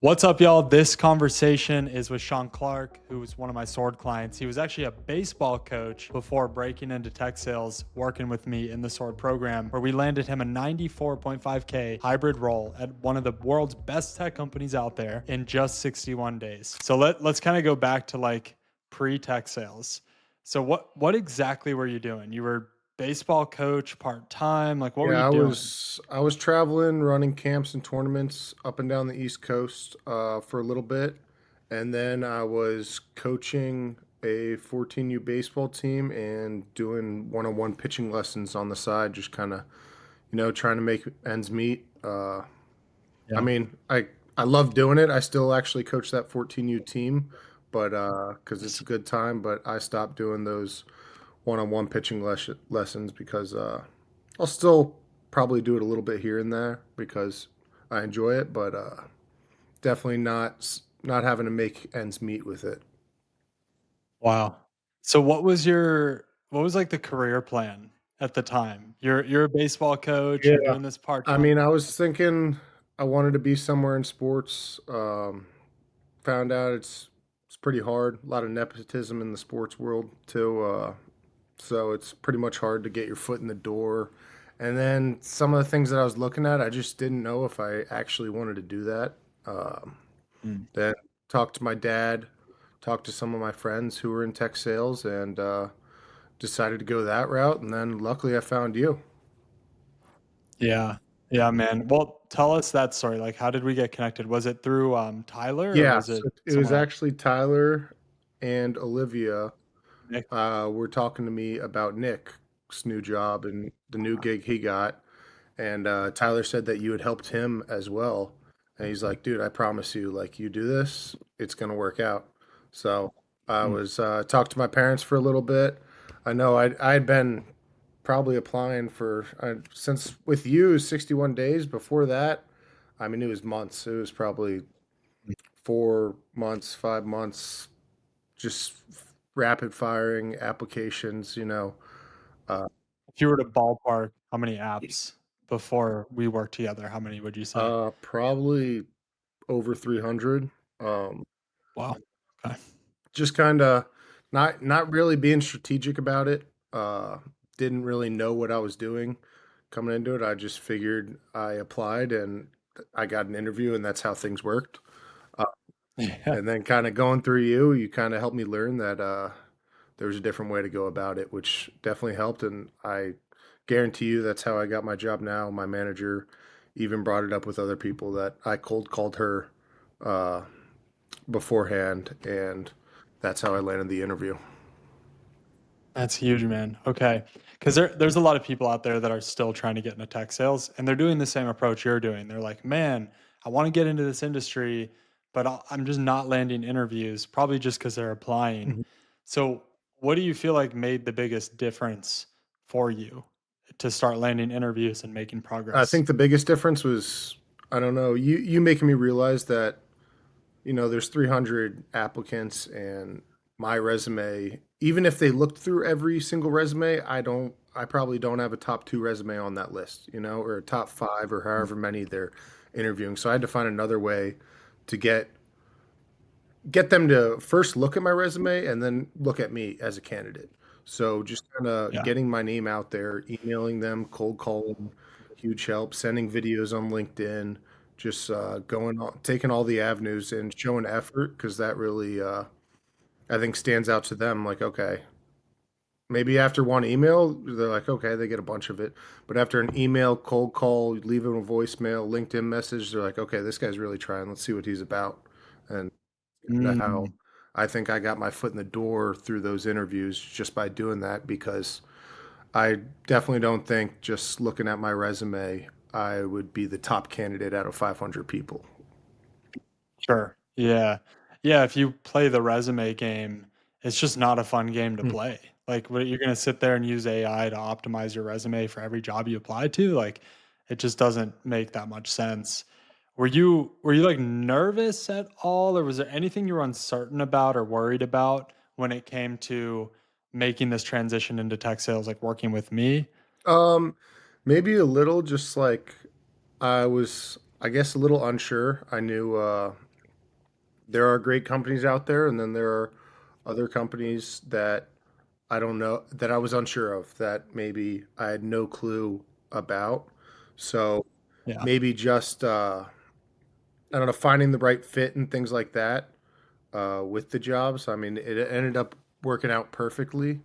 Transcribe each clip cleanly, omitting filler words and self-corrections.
What's up, y'all? This conversation is with Sean Clark, who was one of my sword clients. He was actually a baseball coach before breaking into tech sales, working with me in the sword program, where we landed him a 94.5K hybrid role at one of the world's best tech companies out there in just 61 days. So let's kind of go back to like pre-tech sales. So what exactly were you doing? You were baseball coach part-time? Like what were Yeah, you I doing? was I was traveling, running camps and tournaments up and down the East Coast for a little bit, and then I was coaching a 14U baseball team and doing one-on-one pitching lessons on the side, just kind of trying to make ends meet. I Yeah. mean, I love doing it. I still actually coach that 14U team, but because it's a good time. But I stopped doing those one-on-one pitching lessons because I'll still probably do it a little bit here and there because I enjoy it, but definitely not having to make ends meet with it. Wow. So what was like the career plan at the time? You're a baseball coach, you're Yeah, doing this I part-time. mean, I was thinking I wanted to be somewhere in sports. Found out it's pretty hard. A lot of nepotism in the sports world too. So it's pretty much hard to get your foot in the door. And then some of the things that I was looking at, I just didn't know if I actually wanted to do that. Um, Mm. then talked to my dad, talked to some of my friends who were in tech sales, and decided to go that route. And then luckily I found you. Yeah. Yeah, man. Well, tell us that story. Like how did we get connected? Was it through Tyler or Yeah, was it so it was someone else? actually Tyler and Olivia Nick? were talking to me about Nick's new job and the new gig he got. And Tyler said that you had helped him as well. And he's like, dude, I promise you, like, you do this, it's going to work out. So I Mm. was talked to my parents for a little bit. I know I'd been probably applying for, since with you, 61 days. Before that, I mean, it was months. It was probably 4 months, 5 months, just rapid firing applications. Uh, If you were to ballpark how many apps before we worked together, how many would you say? probably over 300. Um, Wow. Okay. just kind of not really being strategic about it. Didn't really know what I was doing coming into it. I just figured I applied and I got an interview, and that's how things worked. Uh, Yeah. and then kind of going through you kind of helped me learn that there was a different way to go about it, which definitely helped. And I guarantee you that's how I got my job now. My manager even brought it up with other people that I cold called her uh, beforehand, and that's how I landed the interview. That's huge, man. Okay. Because there's a lot of people out there that are still trying to get into tech sales and they're doing the same approach you're doing. They're like, man, I want to get into this industry, but I'm just not landing interviews, probably just because they're applying. Mhm. So, what do you feel like made the biggest difference for you to start landing interviews and making I progress? think the biggest difference was, I don't know, you making me realize that there's 300 applicants, and my resume, even if they looked through every single resume, I probably don't have a top two resume on that list, or a top five or Mm. however many they're interviewing. So I had to find another way to get them to first look at my resume and then look at me as a candidate. So just kind of Yeah. getting my name out there, emailing them, cold calling, huge help, sending videos on LinkedIn, just going on, taking all the avenues and showing effort because that really, I think, stands out to them. Like, okay, maybe after one email, they're like, okay, they get a bunch of it. But after an email, cold call, leave them a voicemail, LinkedIn message, they're like, okay, this guy's really trying. Let's see what he's about. And kind of how Mm. I think I got my foot in the door through those interviews just by doing that because I definitely don't think just looking at my resume, I would be the top candidate out of 500 people. Sure. Yeah. Yeah, if you play the resume game, it's just not a fun game to Hmm. play. Like, what you're gonna sit there and use AI to optimize your resume for every job you apply to? Like, it just doesn't make that much sense. Were you like nervous at all, or was there anything you were uncertain about or worried about when it came to making this transition into tech sales, like working with me? Um, Maybe a little, just like I was, I guess, a little unsure. I knew there are great companies out there, and then there are other companies that I don't know that I was unsure of that maybe I had no clue about. So Yeah. maybe just I don't know, finding the right fit and things like that with the jobs. I mean, it ended up working out perfectly,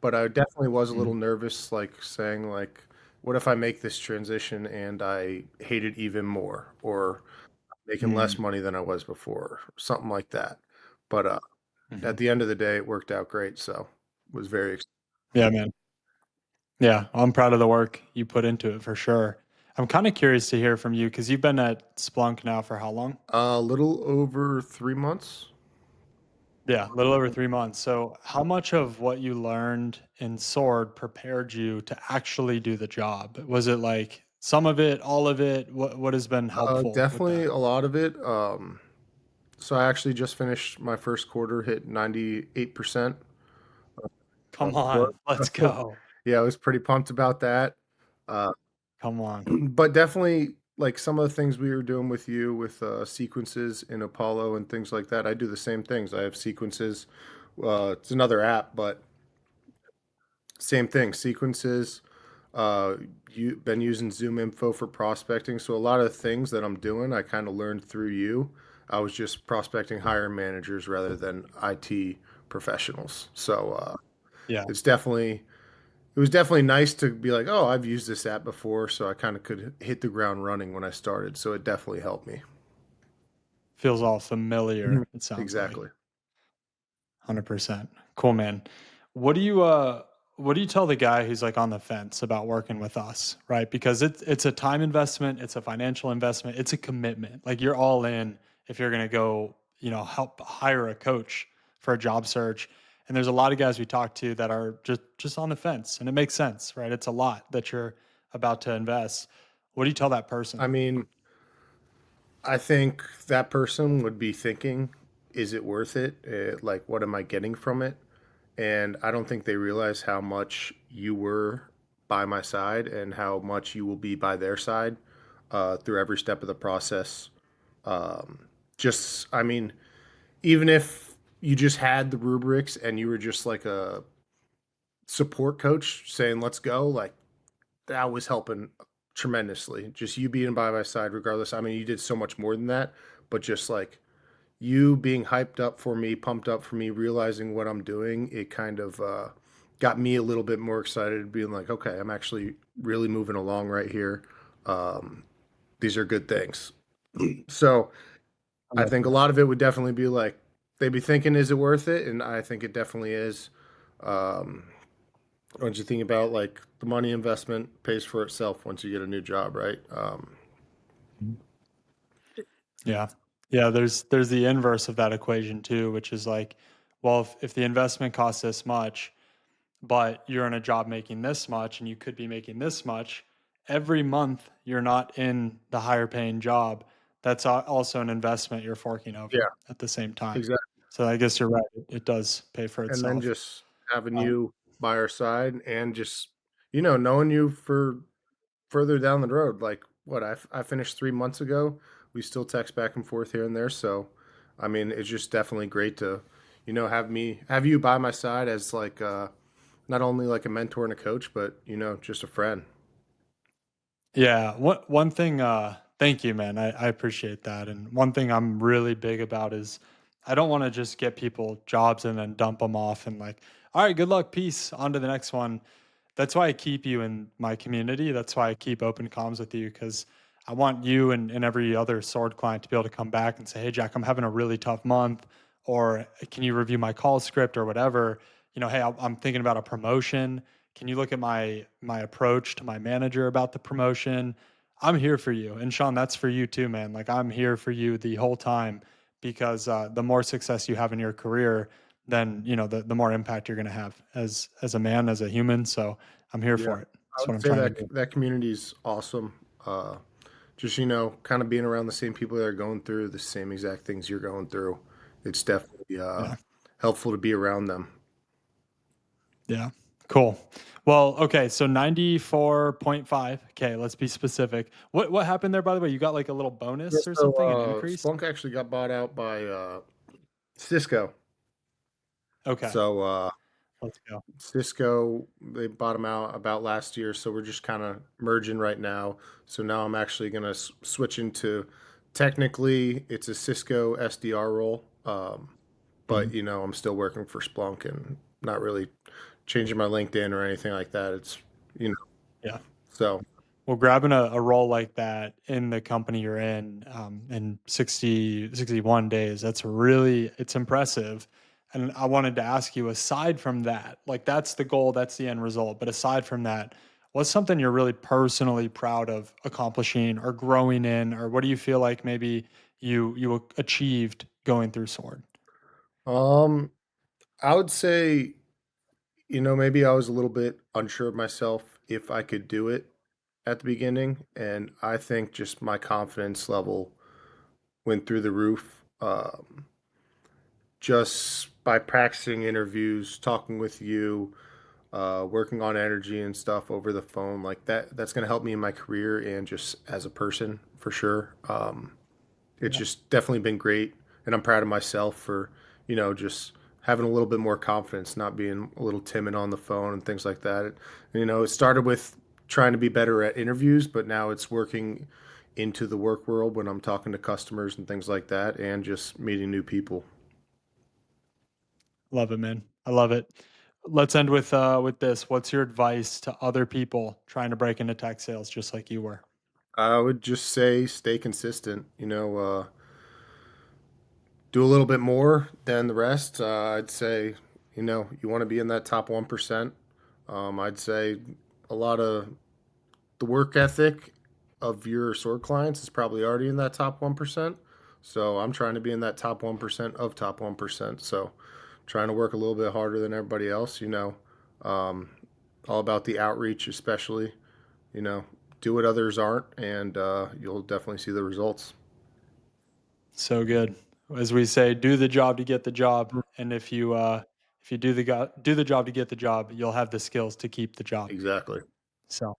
but I definitely was a little Mhm. nervous, like saying like, what if I make this transition and I hate it even more, or making less Mm. money than I was before, something like that. But at Mhm. the end of the day, it worked out great. So was very Yeah, man. Yeah, I'm proud of the work you put into it for sure. I'm kind of curious to hear from you because you've been at Splunk now for how long? a little over 3 months. Yeah, a little over 3 months. So, how much of what you learned in Sword prepared you to actually do the job? Was it like some of it, all of it? What has been helpful with Definitely that? a lot of it. So I actually just finished my first quarter, hit 98% Come score. on, let's So go. yeah, I was pretty pumped about that. Uh, Come on. but definitely like some of the things we were doing with you with sequences in Apollo and things like that. I do the same things. I have sequences. It's another app, but same thing. Sequences. Uh, you been using Zoom Info for prospecting, so a lot of things that I'm doing, I kind of learned through you. I was just prospecting hiring managers rather than IT professionals. So Yeah, it's definitely it was definitely nice to be like, oh, I've used this app before, so I kind of could hit the ground running when I started. So it definitely helped me. feels all Mhm. familiar, it sounds like. Exactly. 100%. Cool, man. What do you what do you tell the guy who's like on the fence about working with us, right? Because it's a time investment, it's a financial investment, it's a commitment. Like you're all in if you're going to go, help hire a coach for a job search. And there's a lot of guys we talk to that are just on the fence, and it makes sense, right? It's a lot that you're about to invest. What do you tell that person? I mean, I think that person would be thinking, is it worth it? Like, what am I getting from it? And I don't think they realize how much you were by my side and how much you will be by their side through every step of the process. Um, I mean, even if you just had the rubrics and you were just like a support coach saying, let's go, like that was helping tremendously. Just you being by my side, regardless. I mean, you did so much more than that, but just like you being hyped up for me, pumped up for me, realizing what I'm doing, it kind of got me a little bit more excited, being like, okay, I'm actually really moving along right here. Um, these are good things. So I think a lot of it would definitely be like, they'd be thinking, is it worth it? And I think it definitely is. Um, once you think about like the money investment pays for itself once you get a new job, right? Yeah. Yeah, there's the inverse of that equation too, which is like, well, if the investment costs this much, but you're in a job making this much and you could be making this much, every month you're not in the higher paying job, that's also an investment you're forking Yeah, over at the same time. exactly. So I guess you're right. It does pay for And then itself. just having Um, you by our side and just, knowing you for further down the road. Like what I finished 3 months ago. We still text back and forth here and there. So, I mean, it's just definitely great to, have you by my side as like, not only like a mentor and a coach, but, just a friend. Yeah, one thing, thank you, man. I appreciate that. And one thing I'm really big about is I don't want to just get people jobs and then dump them off and like, all right, good luck, peace, on to the next one. That's why I keep you in my community. That's why I keep open comms with you because I want you and every other sword client to be able to come back and say, hey, Jack, I'm having a really tough month. Or can you review my call script or whatever? Hey, I'm thinking about a promotion. Can you look at my approach to my manager about the promotion? I'm here for you. And Sean, that's for you too, man. Like I'm here for you the whole time because the more success you have in your career, then the more impact you're going to have as a man, as a human. So I'm here Yeah. for it. I That's what would I'm say trying to that do. that community is awesome. Just, kind of being around the same people that are going through the same exact things you're going through. It's definitely Yeah. helpful to be around them. Yeah. Cool. Well, okay, so 94.5. Okay, let's be specific. What happened there, by the way? You got like a little Yeah, bonus or so something, an increase? Splunk actually got bought out by Cisco. Okay, So let's go. Cisco, they bought them out about last year, so we're just kind of merging right now. So now I'm actually going to switch into, technically, it's a Cisco SDR role, but Mhm. I'm still working for Splunk and not really changing my LinkedIn or anything like that. It's you know, Yeah. so Well, grabbing a role like that in the company you're in 61 days, it's impressive. And I wanted to ask you, aside from that, like that's the goal, that's the end result. But aside from that, what's something you're really personally proud of accomplishing or growing in, or what do you feel like maybe you achieved going through Sword? um, I would say maybe I was a little bit unsure of myself if I could do it at the beginning, and I think just my confidence level went through the roof. Just by practicing interviews, talking with you, working on energy and stuff over the phone, like that's going to help me in my career and just as a person for sure. It's Yeah. just definitely been great, and I'm proud of myself for just having a little bit more confidence, not being a little timid on the phone and things like that. It started with trying to be better at interviews, but now it's working into the work world when I'm talking to customers and things like that, and just meeting new people. Love it, man. I love it. Let's end with this. What's your advice to other people trying to break into tech sales just like you were? I would just say stay consistent. Do a little bit more than the rest. I'd say, you want to be in that top 1%. I'd say a lot of the work ethic of your sword clients is probably already in that top 1%. So I'm trying to be in that top 1% of top 1%. So trying to work a little bit harder than everybody else, um, all about the outreach, especially, you know, do what others aren't, and you'll definitely see the results. So good. As we say, do the job to get the job, and if you do the job to get the job, you'll have the skills to keep the job. Exactly. So,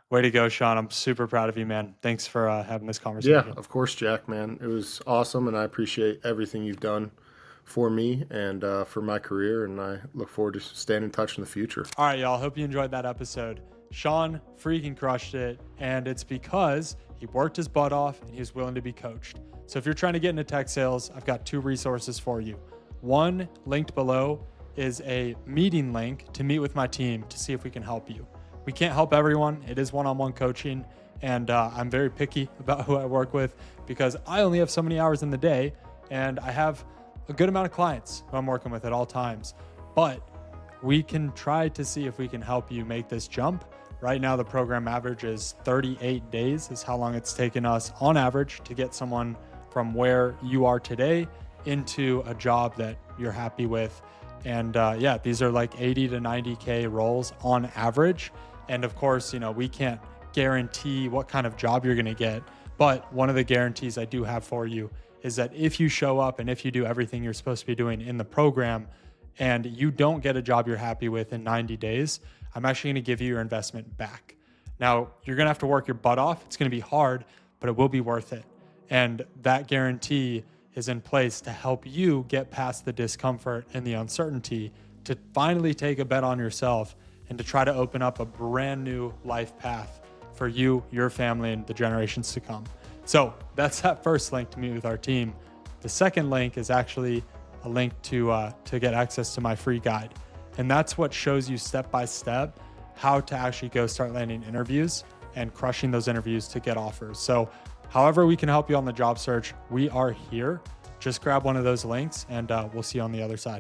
way to go, Sean. I'm super proud of you, man. Thanks for having this Yeah, conversation. of course, Jack, man. It was awesome, and I appreciate everything you've done for me and for my career, and I look forward to staying in touch in the future. All right, y'all. Hope you enjoyed that episode. Sean freaking crushed it, and it's because he worked his butt off and he was willing to be coached. So if you're trying to get into tech sales, I've got two resources for you. One linked below is a meeting link to meet with my team to see if we can help you. We can't help everyone. It is one-on-one coaching, and I'm very picky about who I work with because I only have so many hours in the day, and I have a good amount of clients who I'm working with at all times. But we can try to see if we can help you make this jump. Right now, the program average is 38 days, is how long it's taken us on average to get someone from where you are today into a job that you're happy with. And yeah, these are like 80 to 90K roles on average. And of course, we can't guarantee what kind of job you're going to get. But one of the guarantees I do have for you is that if you show up and if you do everything you're supposed to be doing in the program, and you don't get a job you're happy with in 90 days, I'm actually going to give you your investment back. Now, you're going to have to work your butt off. It's going to be hard, but it will be worth it. And that guarantee is in place to help you get past the discomfort and the uncertainty to finally take a bet on yourself and to try to open up a brand new life path for you, your family, and the generations to come. So that's that first link to meet with our team. The second link is actually a link to get access to my free guide. And that's what shows you step by step how to actually go start landing interviews and crushing those interviews to get offers. So however we can help you on the job search, we are here. Just grab one of those links and we'll see you on the other side.